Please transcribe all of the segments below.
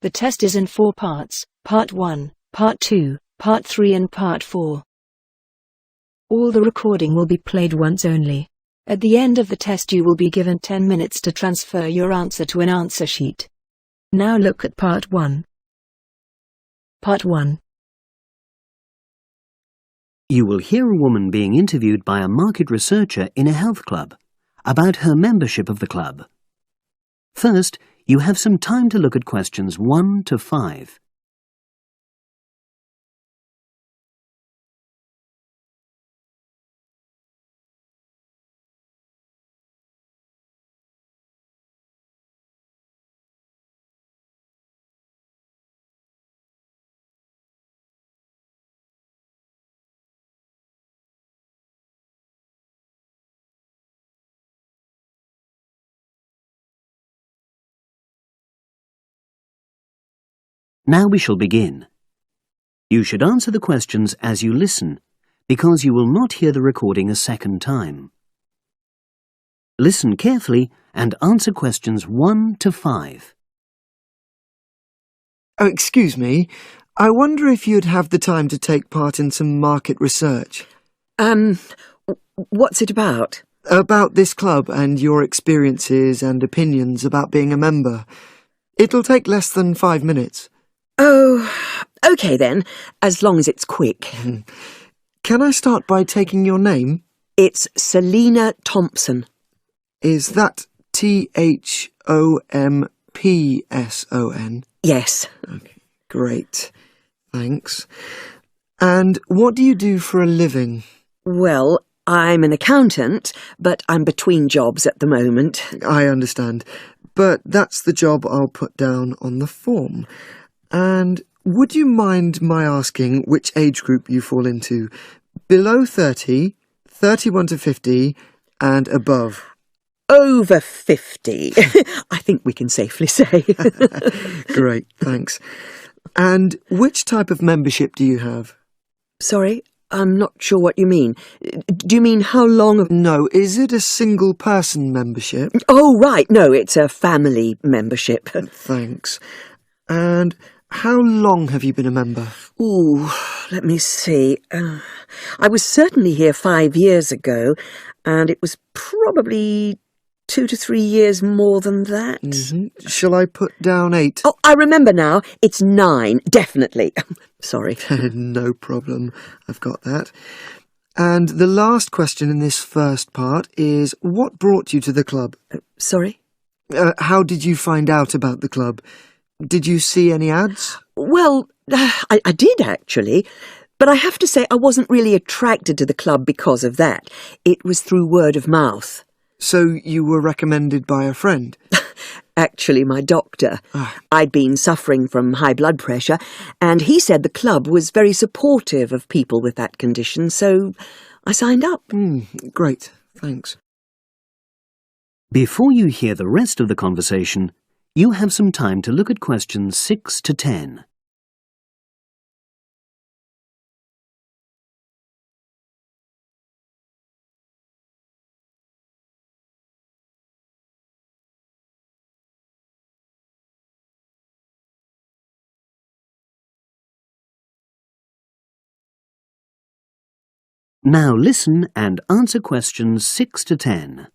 The test is in 4 parts, Part 1, Part 2, Part 3 and Part 4. All the recording will be played once only. At the end of the test you will be given 10 minutes to transfer your answer to an answer sheet. Now look at Part 1. Part 1. You will hear a woman being interviewed by a market researcher in a health club about her membership of the club. First, you have some time to look at questions 1 to 5. Now we shall begin. You should answer the questions as you listen, because you will not hear the recording a second time. Listen carefully and answer questions 1 to 5. Oh, excuse me. I wonder if you'd have the time to take part in some market research. What's it about? About this club and your experiences and opinions about being a member. It'll take less than 5 minutes. Oh, OK then, as long as it's quick. Can I start by taking your name? It's Selina Thompson. Is that Thompson? Yes. Okay, great. Thanks. And what do you do for a living? Well, I'm an accountant, but I'm between jobs at the moment. I understand. But that's the job I'll put down on the form. And would you mind my asking which age group you fall into? Below 30, 31 to 50, and above? Over 50, I think we can safely say. Great, thanks. And which type of membership do you have? Sorry, I'm not sure what you mean. Do you mean how long? No, is it a single-person membership? Oh, right, no, it's a family membership. Thanks. And how long have you been a member? Ooh, let me see. I was certainly here 5 years ago, and it was probably 2 to 3 years more than that. Mm-hmm. Shall I put down 8? Oh, I remember now. It's 9, definitely. Sorry. No problem. I've got that. And the last question in this first part is, what brought you to the club? Sorry? How did you find out about the club? Did you see any ads? Well, I did actually, but I have to say I wasn't really attracted to the club because of that. It was through word of mouth. So you were recommended by a friend? Actually, my doctor. I'd been suffering from high blood pressure, and he said the club was very supportive of people with that condition, so I signed up. Great, thanks. Before you hear the rest of the conversation, you have some time to look at questions 6 to 10. Now listen and answer questions 6 to 10.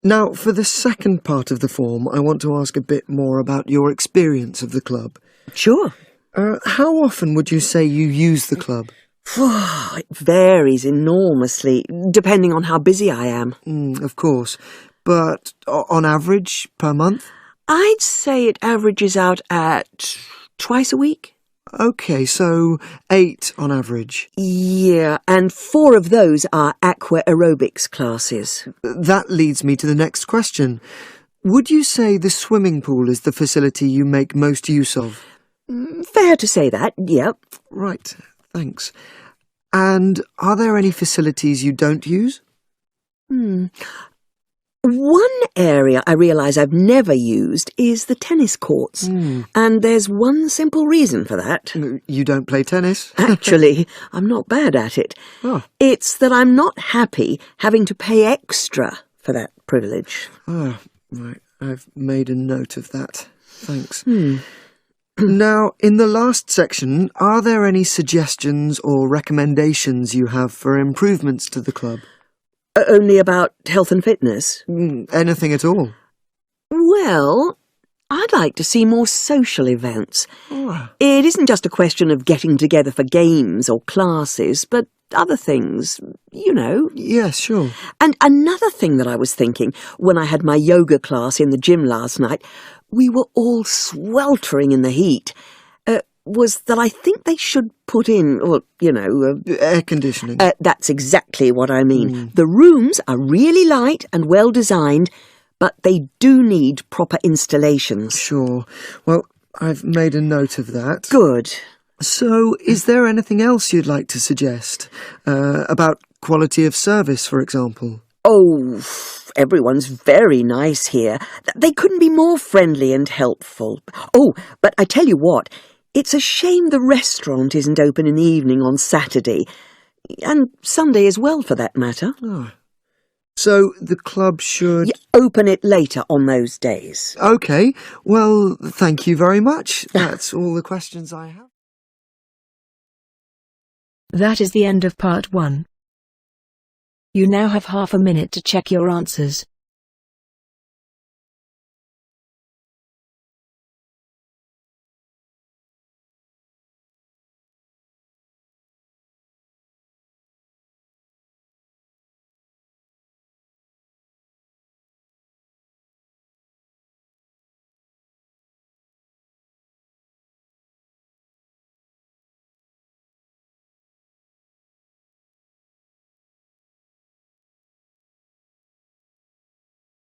Now, for the second part of the form, I want to ask a bit more about your experience of the club. Sure. How often would you say you use the club? It varies enormously, depending on how busy I am. Of course. But on average, per month? I'd say it averages out at twice a week. OK, so 8 on average. Yeah, and 4 of those are aqua aerobics classes. That leads me to the next question. Would you say the swimming pool is the facility you make most use of? Fair to say that, yep. Right, thanks. And are there any facilities you don't use? One area I realise I've never used is the tennis courts. And there's one simple reason for that. You don't play tennis? Actually, I'm not bad at it. Oh. It's that I'm not happy having to pay extra for that privilege. Oh, right. I've made a note of that. Thanks. Now, in the last section, are there any suggestions or recommendations you have for improvements to the club? Only about health and fitness? Anything at all? Well, I'd like to see more social events. Oh. It isn't just a question of getting together for games or classes, but other things, you know. Yes, sure. And another thing that I was thinking, when I had my yoga class in the gym last night, we were all sweltering in the heat, was that I think they should put in, well, you know... air conditioning. That's exactly what I mean. The rooms are really light and well designed, but they do need proper installations. Sure. Well, I've made a note of that. Good. So, is there anything else you'd like to suggest? About quality of service, for example? Oh, everyone's very nice here. They couldn't be more friendly and helpful. Oh, but I tell you what, it's a shame the restaurant isn't open in the evening on Saturday, and Sunday as well, for that matter. Oh. So, the club should... open it later on those days. OK. Well, thank you very much. That's all the questions I have. That is the end of part 1. You now have half a minute to check your answers.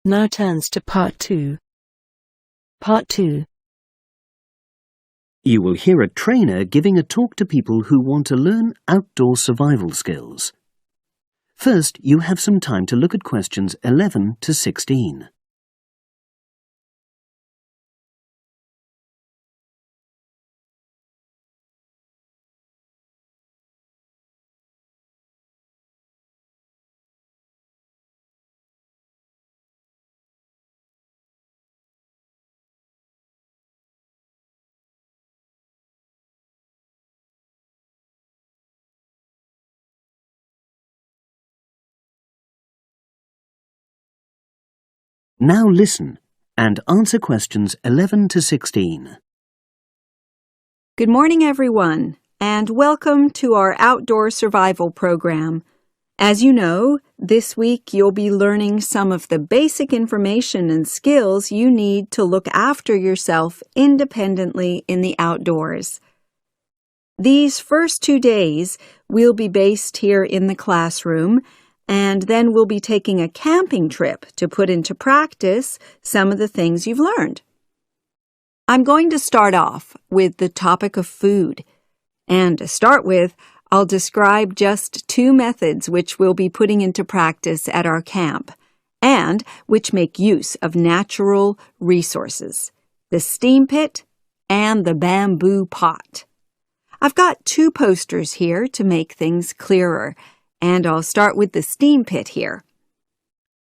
Now turns to part 2. Part 2. You will hear a trainer giving a talk to people who want to learn outdoor survival skills. First, you have some time to look at questions 11 to 16. Now listen and answer questions 11 to 16. Good morning, everyone, and welcome to our outdoor survival program. As you know, this week you'll be learning some of the basic information and skills you need to look after yourself independently in the outdoors. These first 2 days will be based here in the classroom, and then we'll be taking a camping trip to put into practice some of the things you've learned. I'm going to start off with the topic of food. And to start with, I'll describe just 2 methods which we'll be putting into practice at our camp, and which make use of natural resources, the steam pit and the bamboo pot. I've got 2 posters here to make things clearer, and I'll start with the steam pit here.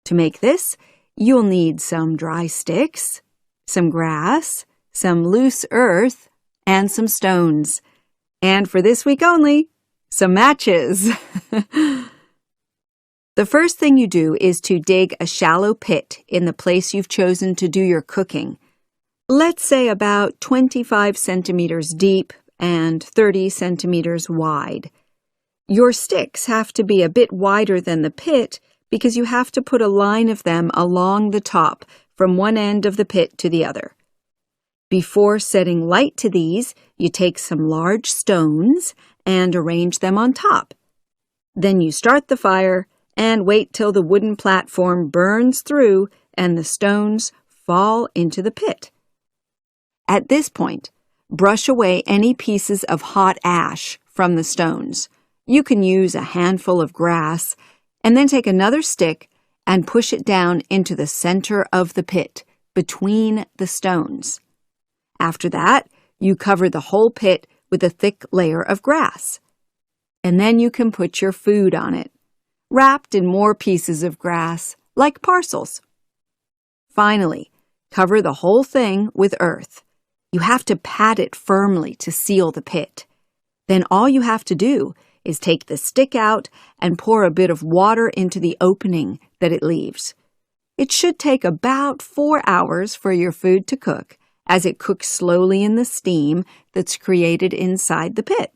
To make this, you'll need some dry sticks, some grass, some loose earth, and some stones. And for this week only, some matches. The first thing you do is to dig a shallow pit in the place you've chosen to do your cooking. Let's say about 25 centimeters deep and 30 centimeters wide. Your sticks have to be a bit wider than the pit because you have to put a line of them along the top from one end of the pit to the other. Before setting light to these, you take some large stones and arrange them on top. Then you start the fire and wait till the wooden platform burns through and the stones fall into the pit. At this point, brush away any pieces of hot ash from the stones. You can use a handful of grass and then take another stick and push it down into the center of the pit, between the stones. After that, you cover the whole pit with a thick layer of grass. And then you can put your food on it, wrapped in more pieces of grass, like parcels. Finally, cover the whole thing with earth. You have to pat it firmly to seal the pit. Then all you have to do is take the stick out and pour a bit of water into the opening that it leaves. It should take about 4 hours for your food to cook, as it cooks slowly in the steam that's created inside the pit.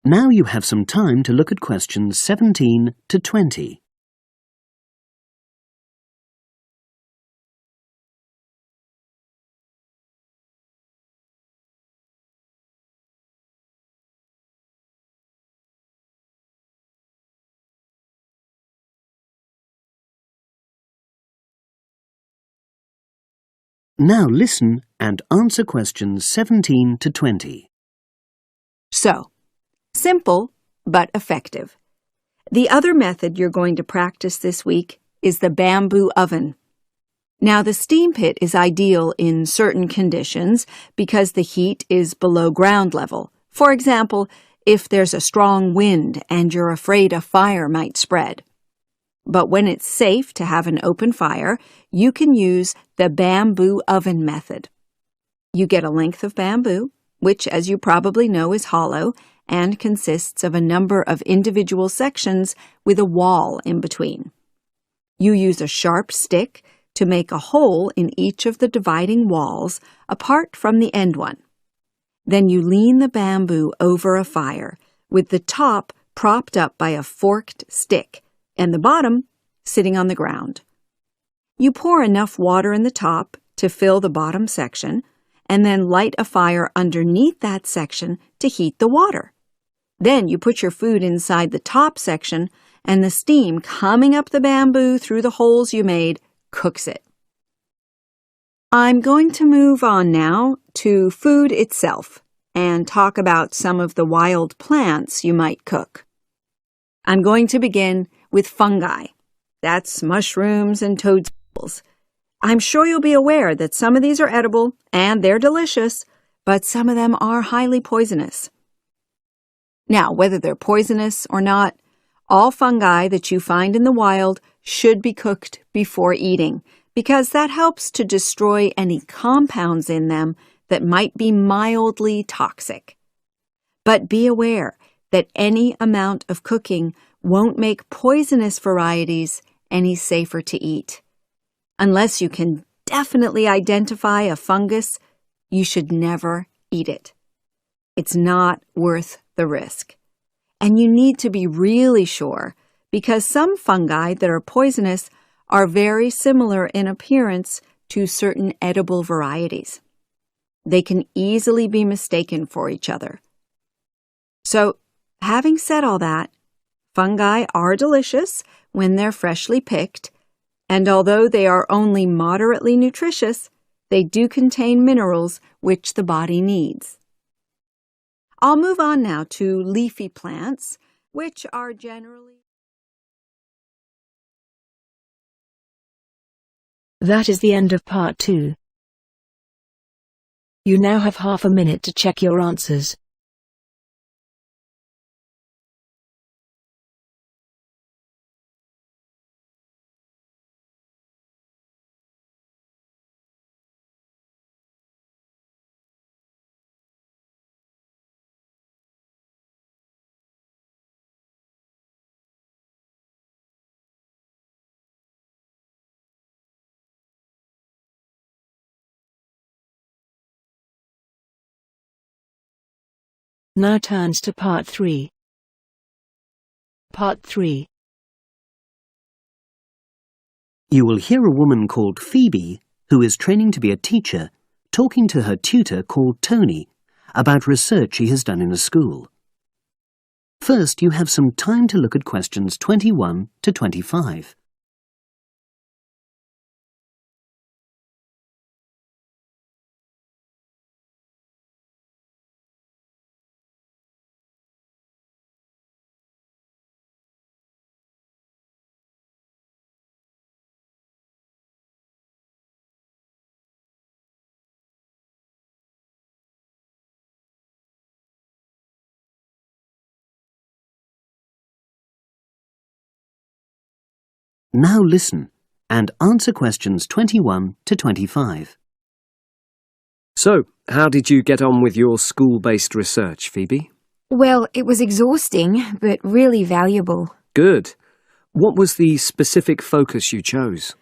Now you have some time to look at questions 17 to 20. Now listen and answer questions 17 to 20. So, simple but effective. The other method you're going to practice this week is the bamboo oven. Now, the steam pit is ideal in certain conditions because the heat is below ground level. For example, if there's a strong wind and you're afraid a fire might spread. But when it's safe to have an open fire, you can use the bamboo oven method. You get a length of bamboo, which, as you probably know, is hollow and consists of a number of individual sections with a wall in between. You use a sharp stick to make a hole in each of the dividing walls apart from the end one. Then you lean the bamboo over a fire, with the top propped up by a forked stick and the bottom sitting on the ground. You pour enough water in the top to fill the bottom section, and then light a fire underneath that section to heat the water. Then you put your food inside the top section, and the steam coming up the bamboo through the holes you made cooks it. I'm going to move on now to food itself and talk about some of the wild plants you might cook. I'm going to begin with fungi. That's mushrooms and toadstools. I'm sure you'll be aware that some of these are edible and they're delicious, but some of them are highly poisonous. Now, whether they're poisonous or not, all fungi that you find in the wild should be cooked before eating, because that helps to destroy any compounds in them that might be mildly toxic. But be aware that any amount of cooking won't make poisonous varieties any safer to eat. Unless you can definitely identify a fungus, you should never eat it. It's not worth the risk. And you need to be really sure, because some fungi that are poisonous are very similar in appearance to certain edible varieties. They can easily be mistaken for each other. So, having said all that, fungi are delicious when they're freshly picked, and although they are only moderately nutritious, they do contain minerals which the body needs. I'll move on now to leafy plants, which are generally... That is the end of part 2. You now have half a minute to check your answers. Now turns to part 3. Part 3. You will hear a woman called Phoebe, who is training to be a teacher, talking to her tutor called Tony about research she has done in a school. First, you have some time to look at questions 21 to 25. Now listen and answer questions 21 to 25. So, how did you get on with your school-based research, Phoebe? Well, it was exhausting, but really valuable. Good. What was the specific focus you chose?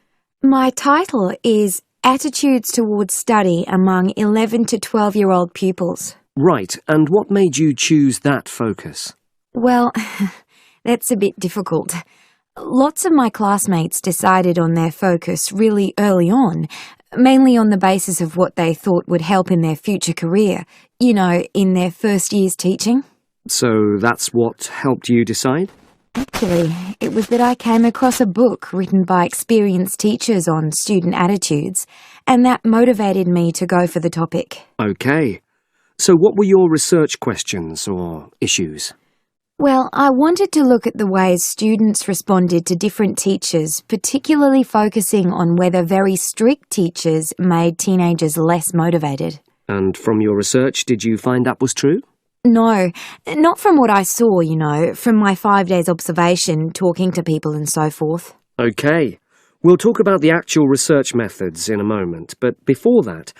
My title is Attitudes Towards Study Among 11 to 12-year-old Pupils. Right, and what made you choose that focus? Well, that's a bit difficult. Lots of my classmates decided on their focus really early on, mainly on the basis of what they thought would help in their future career, in their first year's teaching. So that's what helped you decide? Actually, it was that I came across a book written by experienced teachers on student attitudes, and that motivated me to go for the topic. Okay. So what were your research questions or issues? Well, I wanted to look at the ways students responded to different teachers, particularly focusing on whether very strict teachers made teenagers less motivated. And from your research, did you find that was true? No, not from what I saw, from my 5 days observation, talking to people and so forth. Okay. We'll talk about the actual research methods in a moment, but before that,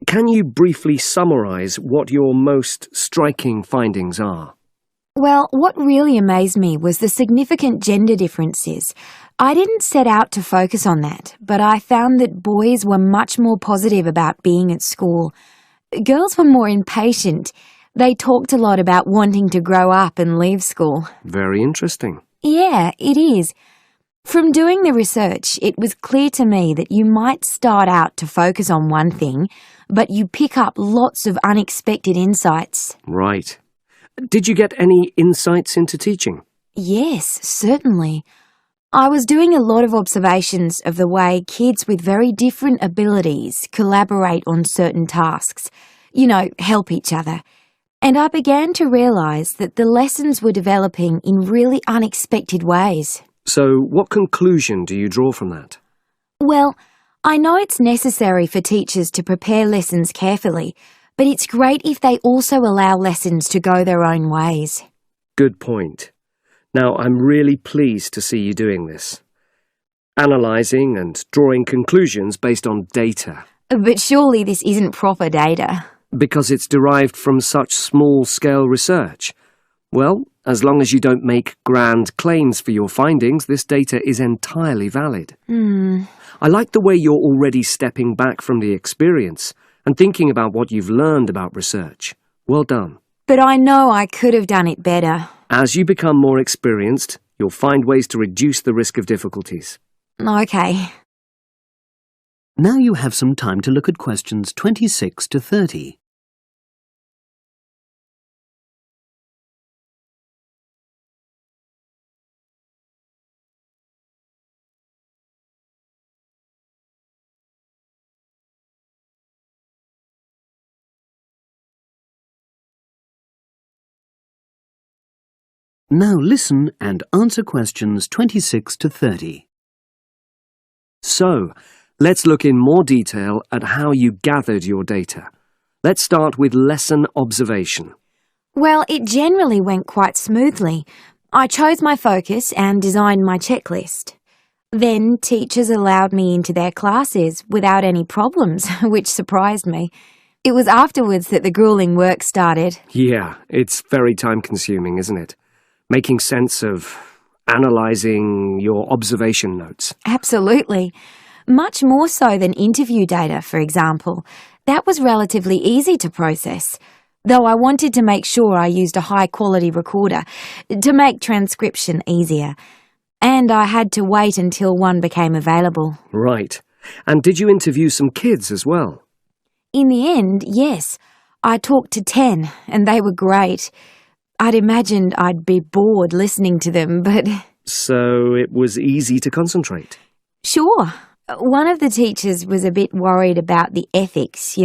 can you briefly summarise what your most striking findings are? Well, what really amazed me was the significant gender differences. I didn't set out to focus on that, but I found that boys were much more positive about being at school. Girls were more impatient. They talked a lot about wanting to grow up and leave school. Very interesting. Yeah, it is. From doing the research, it was clear to me that you might start out to focus on one thing, but you pick up lots of unexpected insights. Right. Did you get any insights into teaching? Yes, certainly. I was doing a lot of observations of the way kids with very different abilities collaborate on certain tasks, help each other. And I began to realise that the lessons were developing in really unexpected ways. So what conclusion do you draw from that? Well, I know it's necessary for teachers to prepare lessons carefully, but it's great if they also allow lessons to go their own ways. Good point. Now, I'm really pleased to see you doing this. Analysing and drawing conclusions based on data. But surely this isn't proper data. Because it's derived from such small-scale research. Well, as long as you don't make grand claims for your findings, this data is entirely valid. I like the way you're already stepping back from the experience and thinking about what you've learned about research. Well done. But I know I could have done it better. As you become more experienced, you'll find ways to reduce the risk of difficulties. Okay. Now you have some time to look at questions 26 to 30. Now listen and answer questions 26 to 30. So, let's look in more detail at how you gathered your data. Let's start with lesson observation. Well, it generally went quite smoothly. I chose my focus and designed my checklist. Then teachers allowed me into their classes without any problems, which surprised me. It was afterwards that the grueling work started. Yeah, it's very time-consuming, isn't it? Making sense of analysing your observation notes. Absolutely. Much more so than interview data, for example. That was relatively easy to process, though I wanted to make sure I used a high-quality recorder to make transcription easier. And I had to wait until one became available. Right. And did you interview some kids as well? In the end, yes. I talked to 10, and they were great. I'd imagined I'd be bored listening to them, but... So it was easy to concentrate? Sure. One of the teachers was a bit worried about the ethics,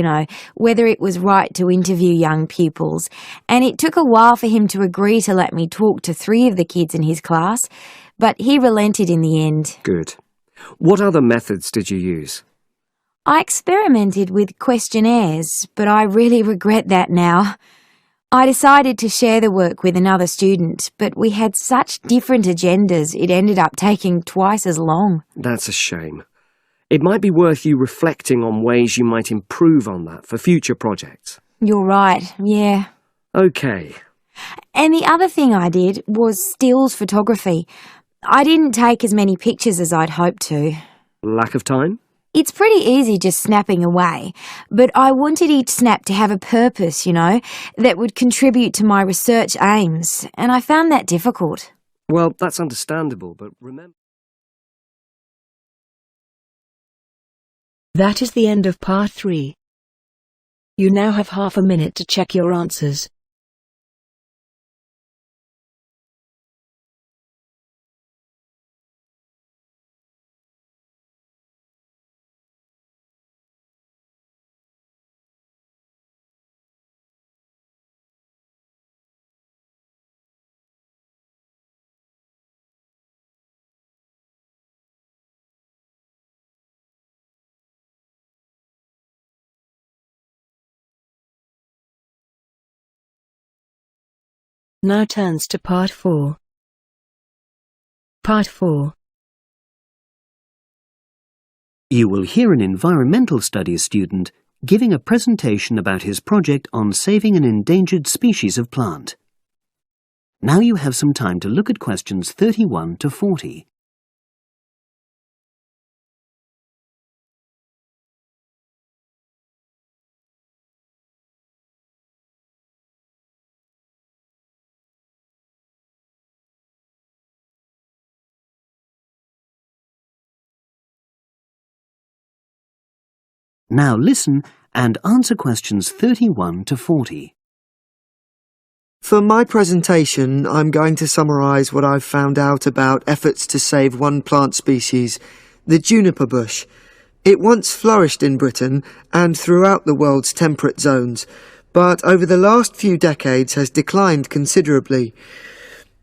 whether it was right to interview young pupils, and it took a while for him to agree to let me talk to 3 of the kids in his class, but he relented in the end. Good. What other methods did you use? I experimented with questionnaires, but I really regret that now. I decided to share the work with another student, but we had such different agendas it ended up taking twice as long. That's a shame. It might be worth you reflecting on ways you might improve on that for future projects. You're right, yeah. Okay. And the other thing I did was stills photography. I didn't take as many pictures as I'd hoped to. Lack of time? It's pretty easy just snapping away, but I wanted each snap to have a purpose, that would contribute to my research aims, and I found that difficult. Well, that's understandable, but remember... That is the end of part 3. You now have half a minute to check your answers. Now turns to part 4. Part 4. You will hear an environmental studies student giving a presentation about his project on saving an endangered species of plant. Now you have some time to look at questions 31 to 40. Now listen and answer questions 31 to 40. For my presentation, I'm going to summarise what I've found out about efforts to save one plant species, the juniper bush. It once flourished in Britain and throughout the world's temperate zones, but over the last few decades has declined considerably.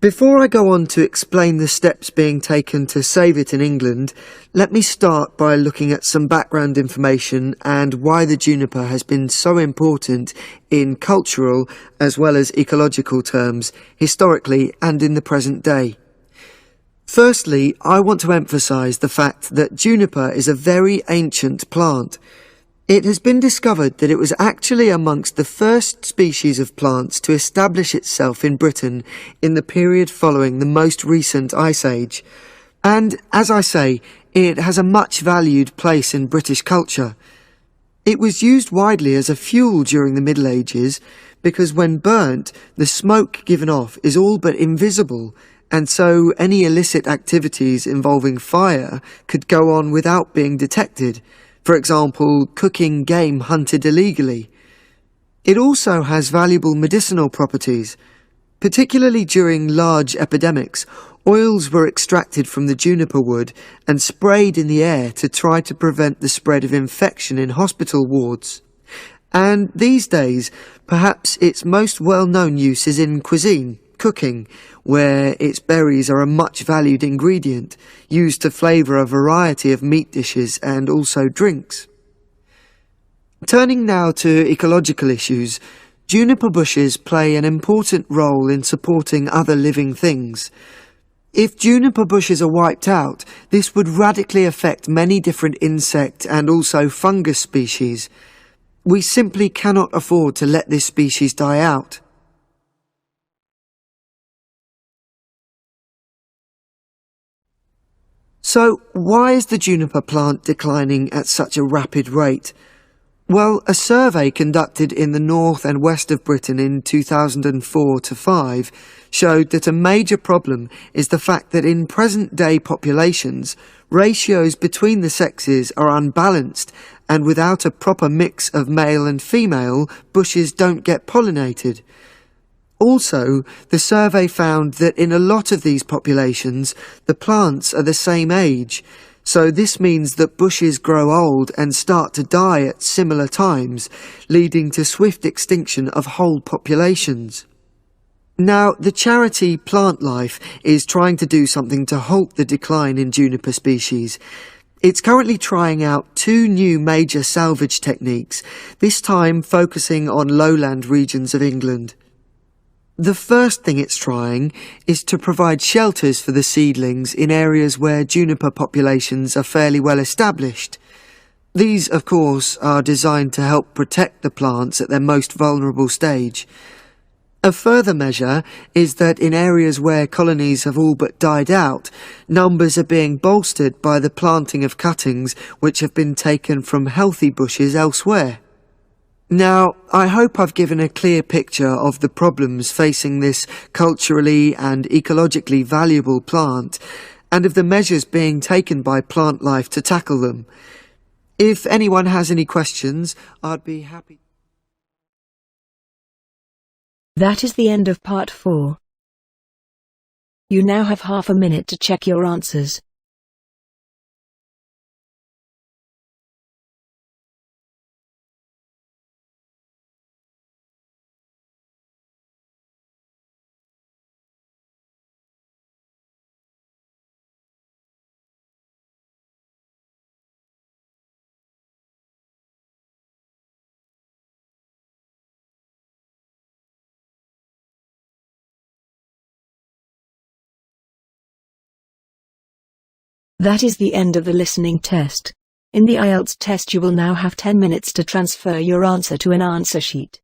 Before I go on to explain the steps being taken to save it in England, let me start by looking at some background information and why the juniper has been so important in cultural as well as ecological terms, historically and in the present day. Firstly, I want to emphasise the fact that juniper is a very ancient plant. It has been discovered that it was actually amongst the first species of plants to establish itself in Britain in the period following the most recent Ice Age. And, as I say, it has a much valued place in British culture. It was used widely as a fuel during the Middle Ages because when burnt, the smoke given off is all but invisible, and so any illicit activities involving fire could go on without being detected. For example, cooking game hunted illegally. It also has valuable medicinal properties. Particularly during large epidemics, oils were extracted from the juniper wood and sprayed in the air to try to prevent the spread of infection in hospital wards. And these days, perhaps its most well-known use is in cuisine, cooking, where its berries are a much valued ingredient, used to flavour a variety of meat dishes and also drinks. Turning now to ecological issues, juniper bushes play an important role in supporting other living things. If juniper bushes are wiped out, this would radically affect many different insect and also fungus species. We simply cannot afford to let this species die out. So, why is the juniper plant declining at such a rapid rate? Well, a survey conducted in the north and west of Britain in 2004-5 showed that a major problem is the fact that in present-day populations, ratios between the sexes are unbalanced, and without a proper mix of male and female, bushes don't get pollinated. Also, the survey found that in a lot of these populations, the plants are the same age, so this means that bushes grow old and start to die at similar times, leading to swift extinction of whole populations. Now, the charity Plant Life is trying to do something to halt the decline in juniper species. It's currently trying out 2 new major salvage techniques, this time focusing on lowland regions of England. The first thing it's trying is to provide shelters for the seedlings in areas where juniper populations are fairly well established. These, of course, are designed to help protect the plants at their most vulnerable stage. A further measure is that in areas where colonies have all but died out, numbers are being bolstered by the planting of cuttings which have been taken from healthy bushes elsewhere. Now, I hope I've given a clear picture of the problems facing this culturally and ecologically valuable plant, and of the measures being taken by plant life to tackle them. If anyone has any questions, I'd be happy. That is the end of part 4. You now have half a minute to check your answers. That is the end of the listening test. In the Ielts test you will now have 10 minutes to transfer your answer to an answer sheet.